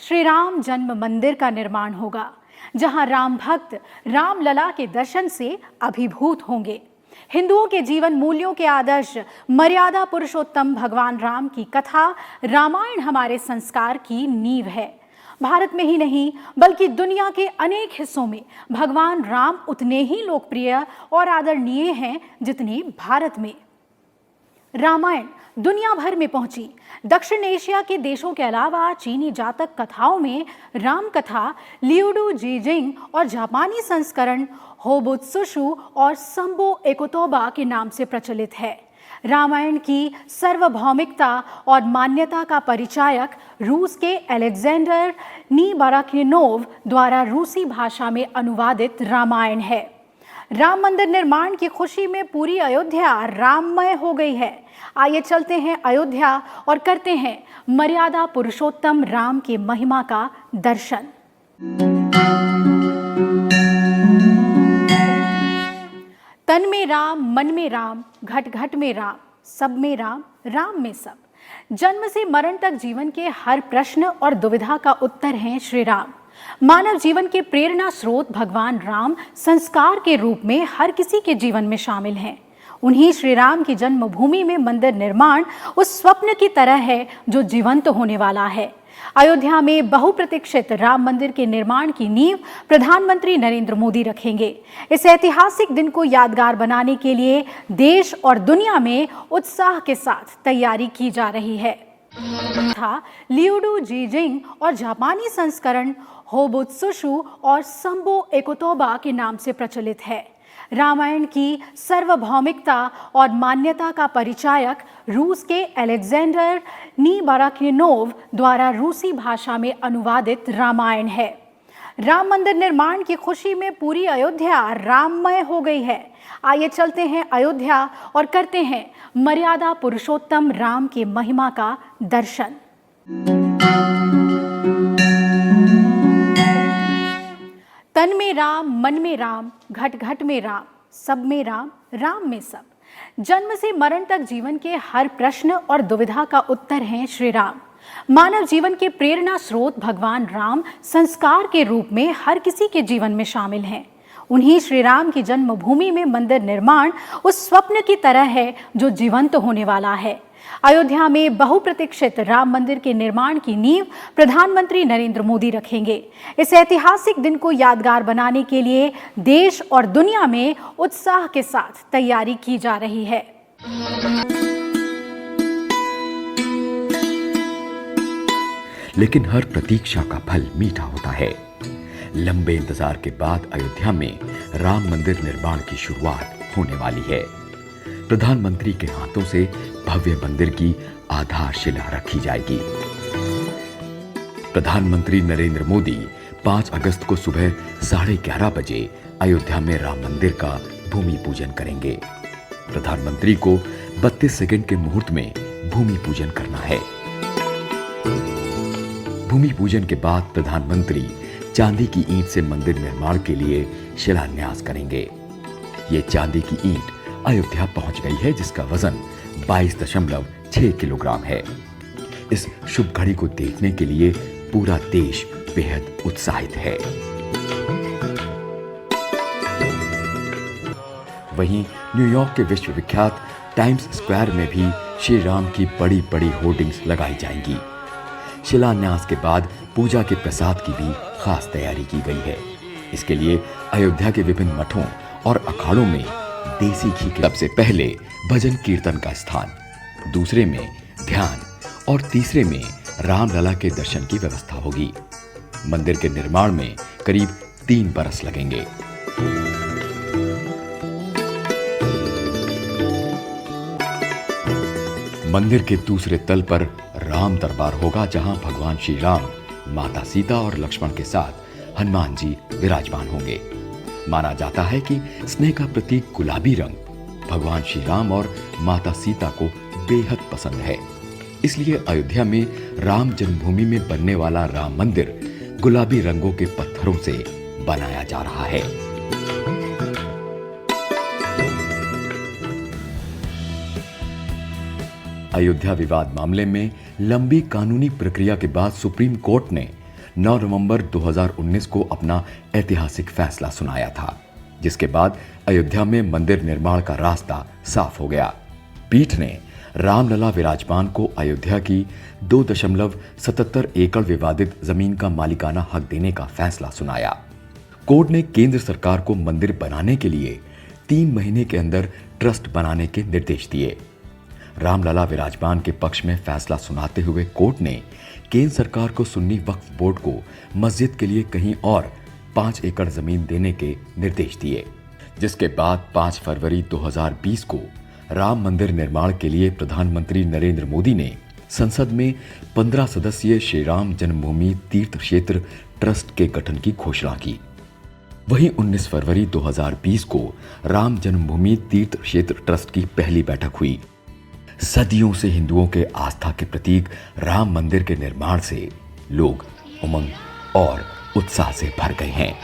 श्री राम जन्म मंदिर का निर्माण होगा, जहां राम भक्त रामलला के दर्शन से अभिभूत होंगे। हिंदुओं के जीवन मूल्यों के आदर्श मर्यादा पुरुषोत्तम भगवान राम की कथा रामायण हमारे संस्कार की नींव है। भारत में ही नहीं बल्कि दुनिया के अनेक हिस्सों में भगवान राम उतने ही लोकप्रिय और आदरणीय हैं जितने भारत में। रामायण दुनिया भर में पहुंची। दक्षिण एशिया के देशों के अलावा चीनी जातक कथाओं में राम कथा लियुडू जीजिंग और जापानी संस्करण होबुत्सुशु और संबो एकोतोबा के नाम से प्रचलित है। रामायण की सार्वभौमिकता और मान्यता का परिचायक रूस के अलेक्जेंडर नीबाराकिनोव द्वारा रूसी भाषा में अनुवादित रामायण है। राम मंदिर निर्माण की खुशी में पूरी अयोध्या राममय हो गई है। आइए चलते हैं अयोध्या और करते हैं मर्यादा पुरुषोत्तम राम की महिमा का दर्शन। तन में राम, मन में राम, घट घट में राम, सब में राम, राम में सब। जन्म से मरण तक जीवन के हर प्रश्न और दुविधा का उत्तर हैं श्री राम। मानव जीवन के प्रेरणा स्रोत भगवान राम संस्कार के रूप में हर किसी के जीवन में शामिल हैं। उन्हीं श्री राम की जन्मभूमि में मंदिर निर्माण उस स्वप्न की तरह है जो जीवंत होने वाला है। अयोध्या में बहुप्रतीक्षित राम मंदिर के निर्माण की नींव प्रधानमंत्री नरेंद्र मोदी रखेंगे। इस ऐतिहासिक दिन को यादगार बनाने के लिए देश और दुनिया में उत्साह के साथ तैयारी की जा रही है। लियुडू जीजिंग और जापानी संस्करण होबुत्सुशु और संबो एकोतोबा के नाम से प्रचलित है। रामायण की सार्वभौमिकता और मान्यता का परिचायक रूस के अलेक्जेंडर नीबाराकिनोव द्वारा रूसी भाषा में अनुवादित रामायण है। राम मंदिर निर्माण की खुशी में पूरी अयोध्या राममय हो गई है। आइए चलते हैं अयोध्या और करते हैं मर्यादा पुरुषोत्तम राम की महिमा का दर्शन। तन में राम, मन में राम, घट घट में राम, सब में राम, राम में सब। जन्म से मरण तक जीवन के हर प्रश्न और दुविधा का उत्तर हैं श्री राम। मानव जीवन के प्रेरणा स्रोत भगवान राम संस्कार के रूप में हर किसी के जीवन में शामिल हैं। उन्हीं श्री राम की जन्मभूमि में मंदिर निर्माण उस स्वप्न की तरह है जो जीवंत होने वाला है। अयोध्या में बहुप्रतीक्षित राम मंदिर के निर्माण की नींव प्रधानमंत्री नरेंद्र मोदी रखेंगे। इस ऐतिहासिक दिन को यादगार बनाने के लिए देश और दुनिया में उत्साह के साथ तैयारी की जा रही है। लेकिन हर प्रतीक्षा का फल मीठा होता है। लंबे इंतजार के बाद अयोध्या में राम मंदिर निर्माण की शुरुआत होने वाली है। प्रधानमंत्री के हाथों से भव्य मंदिर की आधारशिला रखी जाएगी। प्रधानमंत्री नरेंद्र मोदी 5 अगस्त को सुबह 11:30 बजे अयोध्या में राम मंदिर का भूमि पूजन करेंगे। प्रधानमंत्री को 32 सेकंड के मुहूर्त में भूमि पूजन करना है। भूमि पूजन के बाद प्रधानमंत्री चांदी की ईंट से मंदिर निर्माण के लिए शिलान्यास करेंगे। ये चांदी की ईंट अयोध्या पहुंच गई है, जिसका वजन 22.6 किलोग्राम है। इस शुभ घड़ी को देखने के लिए पूरा देश बेहद उत्साहित है। वहीं न्यूयॉर्क के विश्वविख्यात टाइम्स स्क्वायर में भी श्री राम की बड़ी बड़ी होर्डिंग्स लगाई जाएंगी। शिलान्यास के बाद पूजा के प्रसाद की भी खास तैयारी की गई है। इसके लिए अयोध्या के विभिन्न मठों और अखाड़ों में देसी घी के सबसे पहले भजन कीर्तन का स्थान, दूसरे में ध्यान और तीसरे में रामलला के दर्शन की व्यवस्था होगी। मंदिर के निर्माण में करीब 3 बरस लगेंगे। मंदिर के दूसरे तल पर राम दरबार होगा, जहां भगवान श्री राम, माता सीता और लक्ष्मण के साथ हनुमान जी विराजमान होंगे। माना जाता है कि स्नेह का प्रतीक गुलाबी रंग भगवान श्री राम और माता सीता को बेहद पसंद है। इसलिए अयोध्या में राम जन्मभूमि में बनने वाला राम मंदिर गुलाबी रंगों के पत्थरों से बनाया जा रहा है। अयोध्या विवाद मामले में लंबी कानूनी प्रक्रिया के बाद सुप्रीम कोर्ट ने 9 नवंबर 2019 को अपना ऐतिहासिक फैसला सुनाया था, जिसके बाद अयोध्या में मंदिर निर्माण का रास्ता साफ हो गया। पीठ ने रामलला विराजमान को अयोध्या की 2.77 एकड़ विवादित जमीन का मालिकाना हक देने का फैसला सुनाया। कोर्ट ने केंद्र सरकार को मंदिर बनाने के लिए 3 महीने के अंदर ट्रस्ट बनाने के निर्देश दिए। रामलला विराजमान के पक्ष में फैसला सुनाते हुए कोर्ट ने केंद्र सरकार को सुन्नी वक्फ बोर्ड को मस्जिद के लिए कहीं और 5 एकड़ जमीन देने के निर्देश दिए, जिसके बाद 5 फरवरी 2020 को राम मंदिर निर्माण के लिए प्रधानमंत्री नरेंद्र मोदी ने संसद में 15 सदस्यीय श्री राम जन्मभूमि तीर्थ क्षेत्र ट्रस्ट के गठन की घोषणा की। वहीं 19 फरवरी 2020 को राम जन्मभूमि तीर्थ क्षेत्र ट्रस्ट की पहली बैठक हुई। सदियों से हिंदुओं के आस्था के प्रतीक राम मंदिर के निर्माण से लोग उमंग और उत्साह से भर गए हैं।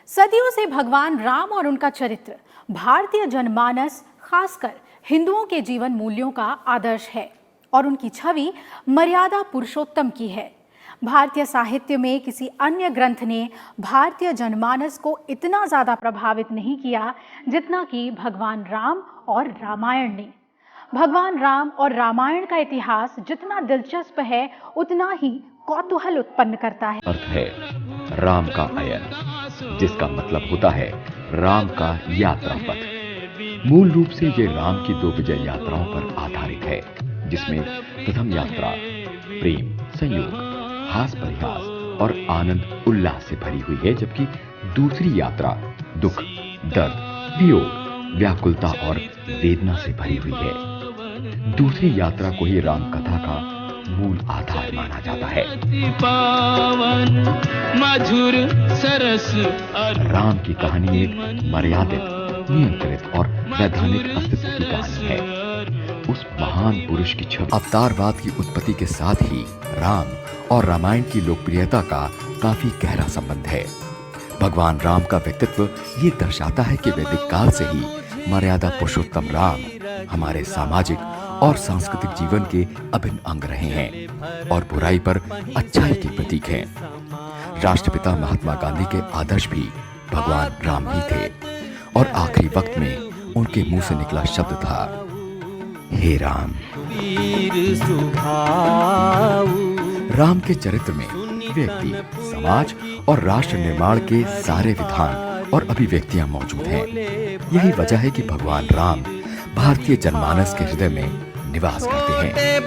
सदियों से भगवान राम और उनका चरित्र भारतीय जनमानस, खासकर हिंदुओं के जीवन मूल्यों का आदर्श है और उनकी छवि मर्यादा पुरुषोत्तम की है। भारतीय साहित्य में किसी अन्य ग्रंथ ने भारतीय जनमानस को इतना ज्यादा प्रभावित नहीं किया जितना कि भगवान राम और रामायण ने। भगवान राम और रामायण का इतिहास जितना दिलचस्प है उतना ही कौतूहल उत्पन्न करता है। अर्थ है राम का अयन, जिसका मतलब होता है राम का यात्रा पथ। मूल रूप से ये राम की 2 विजय यात्राओं पर आधारित है, जिसमें प्रथम यात्रा प्रेम, संयोग, हास परिहास और आनंद उल्लास से भरी हुई है, जबकि दूसरी यात्रा दुख, दर्द, वियोग, व्याकुलता और वेदना से भरी हुई है। दूसरी यात्रा को ही राम कथा का मूल आधार माना जाता है। मधुर सरस राम की कहानी एक मर्यादित, नियंत्रित और वैधानिक अस्तित्व की कहानी है। उस महान पुरुष की छवि अवतारवाद की उत्पत्ति के साथ ही राम और रामायण की लोकप्रियता का काफी गहरा संबंध है। भगवान राम का व्यक्तित्व ये दर्शाता है कि वैदिक काल से ही मर्यादा पुरुषोत्तम राम हमारे सामाजिक और सांस्कृतिक जीवन के अभिन्न अंग रहे हैं और बुराई पर अच्छाई के प्रतीक हैं। राष्ट्रपिता महात्मा गांधी के आदर्श भी भगवान राम ही थे और आखिरी वक्त में उनके मुंह से निकला शब्द था, हे राम। राम के चरित्र में व्यक्ति, समाज और राष्ट्र निर्माण के सारे विधान और अभिव्यक्तियां मौजूद हैं। यही वजह है कि भगवान राम भारतीय जनमानस के हृदय में निवास करते हैं।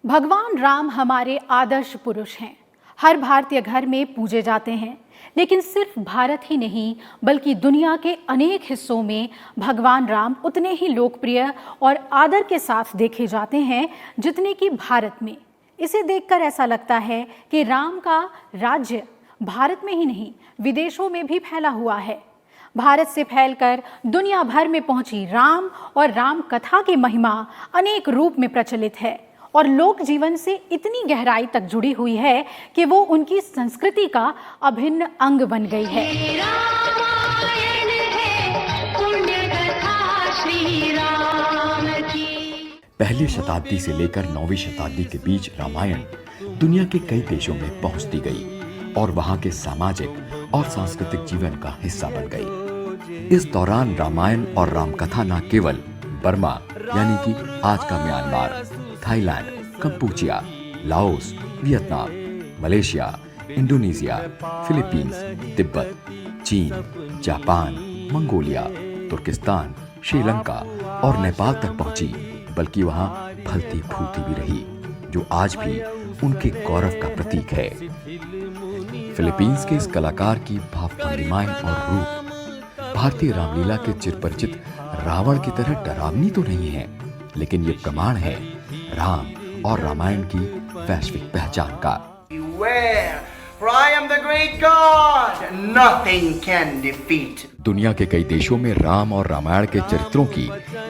भगवान राम हमारे आदर्श पुरुष हैं। हर भारतीय घर में पूजे जाते हैं, लेकिन सिर्फ भारत ही नहीं बल्कि दुनिया के अनेक हिस्सों में भगवान राम उतने ही लोकप्रिय और आदर के साथ देखे जाते हैं जितने कि भारत में। इसे देखकर ऐसा लगता है कि राम का राज्य भारत में ही नहीं विदेशों में भी फैला हुआ है। भारत से फैलकर दुनिया भर में पहुंची राम और राम कथा की महिमा अनेक रूप में प्रचलित है और लोक जीवन से इतनी गहराई तक जुड़ी हुई है कि वो उनकी संस्कृति का अभिन्न अंग बन गई है। पहली शताब्दी से लेकर 9वीं शताब्दी के बीच रामायण दुनिया के कई देशों में पहुंचती गई और वहां के सामाजिक और सांस्कृतिक जीवन का हिस्सा बन गई। इस दौरान रामायण और रामकथा न केवल बर्मा यानी कि आज का Myanmar, Thailand, Kampuchea, Laos, Vietnam, Malaysia, Indonesia, Philippines, Tibet, चीन, जापान, मंगोलिया, तुर्किस्तान, श्रीलंका और नेपाल तक पहुंची, बल्कि वहां फलती फूलती भी रही, जो आज भी उनके गौरव का प्रतीक है। फिलीपींस के इस कलाकार की भाव भंगिमाएं और रूप भारतीय रामलीला के चिरपरिचित रावण की तरह डरावनी तो नहीं है, लेकिन ये प्रमाण है राम और रामायण की वैश्विक पहचान का। For I am the great God, nothing can defeat. दुनिया के कई देशों में राम और रामायण के चरित्रों की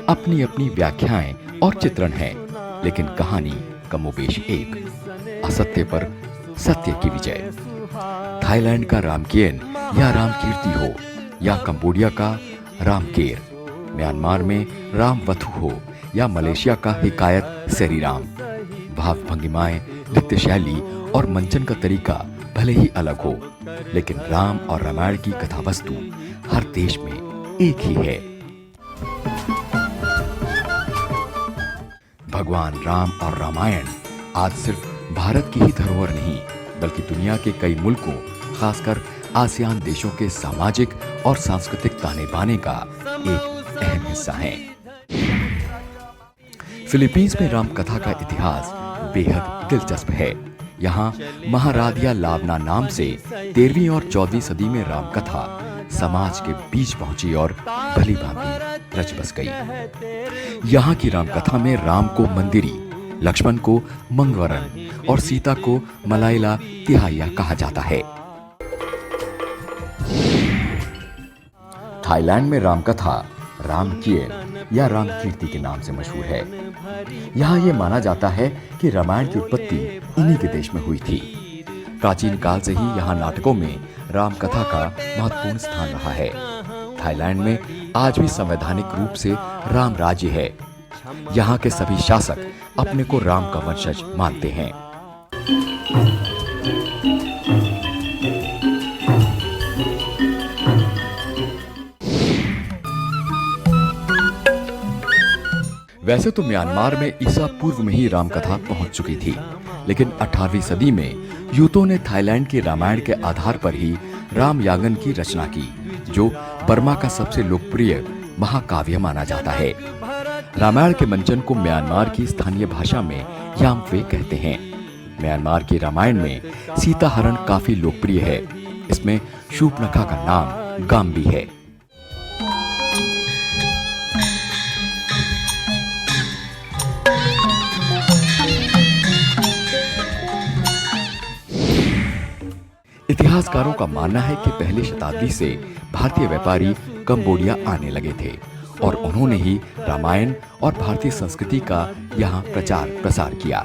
अपनी अपनी व्याख्याएं और चित्रण हैं, लेकिन कहानी कमोबेश एक, असत्य पर सत्य की विजय। थाईलैंड का रामकियन या रामकीर्ति हो या कंबोडिया का रामकेर, म्यांमार में राम वथु हो या मलेशिया का हिकायत सेरी राम, भाव भंगिमाएं, नृत्य शैली और मंचन का तरीका भले ही अलग हो, लेकिन राम और रामायण की कथा वस्तु हर देश में एक ही है। भगवान राम और रामायण आज सिर्फ भारत की ही धरोहर नहीं, बल्कि दुनिया के कई मुल्कों, खासकर आसियान देशों के सामाजिक और सांस्कृतिक ताने बाने का एक अहम हिस्सा है। फिलीपींस में राम कथा का इतिहास बेहद दिलचस्प है। यहाँ महाराधिया लावना नाम से 13वीं और 14वीं सदी में राम कथा समाज के बीच पहुंची और भली भांति रच बस गई। यहाँ की राम कथा में राम को मंदिरी, लक्ष्मण को मंगवरन और सीता को मलाइला तिहाइया कहा जाता है। थाईलैंड में राम कथा राम किएल या राम कीर्ति के नाम से मशहूर है। यहाँ ये माना जाता है कि रामायण की उत्पत्ति इन्हीं के देश में हुई थी। प्राचीन काल से ही यहाँ नाटकों में राम कथा का महत्वपूर्ण स्थान रहा है। थाईलैंड में आज भी संवैधानिक रूप से राम राज्य है। यहाँ के सभी शासक अपने को राम का वंशज मानते हैं। वैसे तो म्यांमार में ईसा पूर्व में ही राम कथा पहुंच चुकी थी, लेकिन 18वीं सदी में यूतों ने थाईलैंड के रामायण के आधार पर ही रामयागन की रचना की, जो बर्मा का सबसे लोकप्रिय महाकाव्य माना जाता है। रामायण के मंचन को म्यांमार की स्थानीय भाषा में यामफे कहते हैं। म्यांमार के रामायण में सीता हरण काफी लोकप्रिय है। इसमें शूर्पणखा का नाम गाम्बी है। इतिहासकारों का मानना है कि पहली शताब्दी से भारतीय व्यापारी कंबोडिया आने लगे थे और उन्होंने ही रामायण और भारतीय संस्कृति का यहाँ प्रचार प्रसार किया।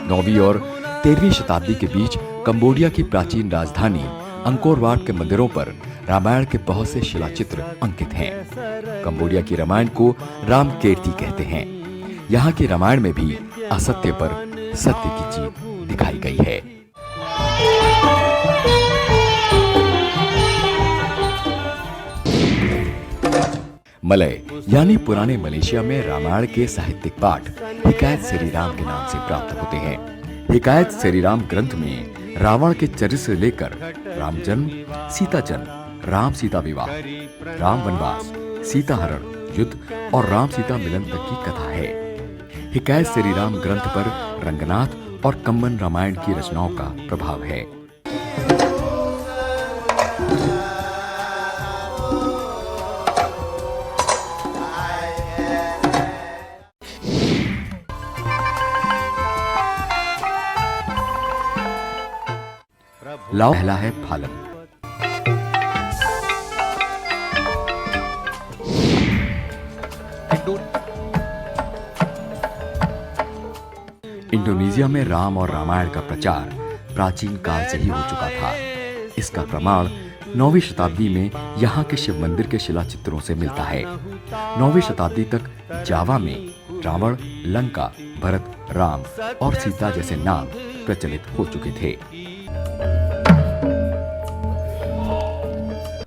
9वीं और 13वीं शताब्दी के बीच कंबोडिया की प्राचीन राजधानी अंकोर वाट के मंदिरों पर रामायण के बहुत से शिलाचित्र अंकित हैं। कंबोडिया की रामायण को राम कीर्ति कहते हैं। यहाँ की रामायण में भी असत्य पर सत्य की जीत दिखाई गई है। मलय यानी पुराने मलेशिया में रामायण के साहित्यिक पाठ हिकायत सेरी राम के नाम से प्राप्त होते हैं। हिकायत सेरी राम ग्रंथ में रावण के चरित्र से लेकर राम जन्म, सीता जन्म, राम सीता विवाह, राम वनवास, सीता हरण, युद्ध और राम सीता मिलन तक की कथा है। हिकायत सेरी राम ग्रंथ पर रंगनाथ और कम्बन रामायण की रचनाओं का प्रभाव है। लाओ पहला है फालन। इंडोनेशिया में राम और रामायण का प्रचार प्राचीन काल से ही हो चुका था। इसका प्रमाण 9वीं शताब्दी में यहाँ के शिव मंदिर के शिलाचित्रों से मिलता है। 9वीं शताब्दी तक जावा में रावण, लंका, भरत, राम और सीता जैसे नाम प्रचलित हो चुके थे।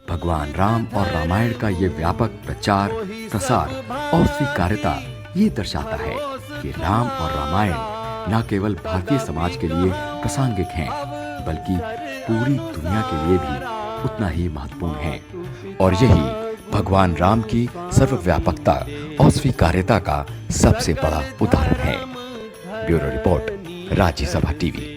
भगवान राम और रामायण का ये व्यापक प्रचार, प्रसार और स्वीकार्यता ये दर्शाता है कि राम और रामायण न केवल भारतीय समाज के लिए प्रासंगिक हैं, बल्कि पूरी दुनिया के लिए भी उतना ही महत्वपूर्ण है। और यही भगवान राम की सर्वव्यापकता और स्वीकार्यता का सबसे बड़ा उदाहरण है। Bureau report, Rajya Sabha TV.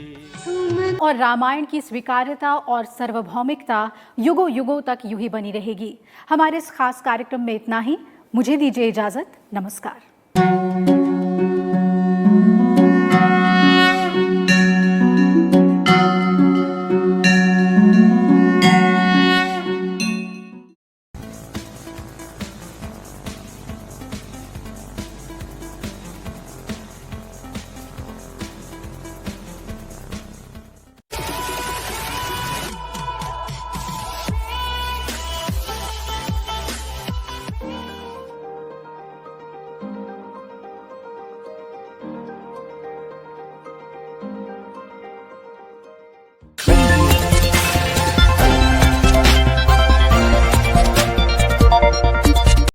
और रामायण की स्वीकार्यता और सार्वभौमिकता युगों युगों तक यूं ही बनी रहेगी। हमारे इस खास कार्यक्रम में इतना ही। मुझे दीजिए इजाजत। नमस्कार।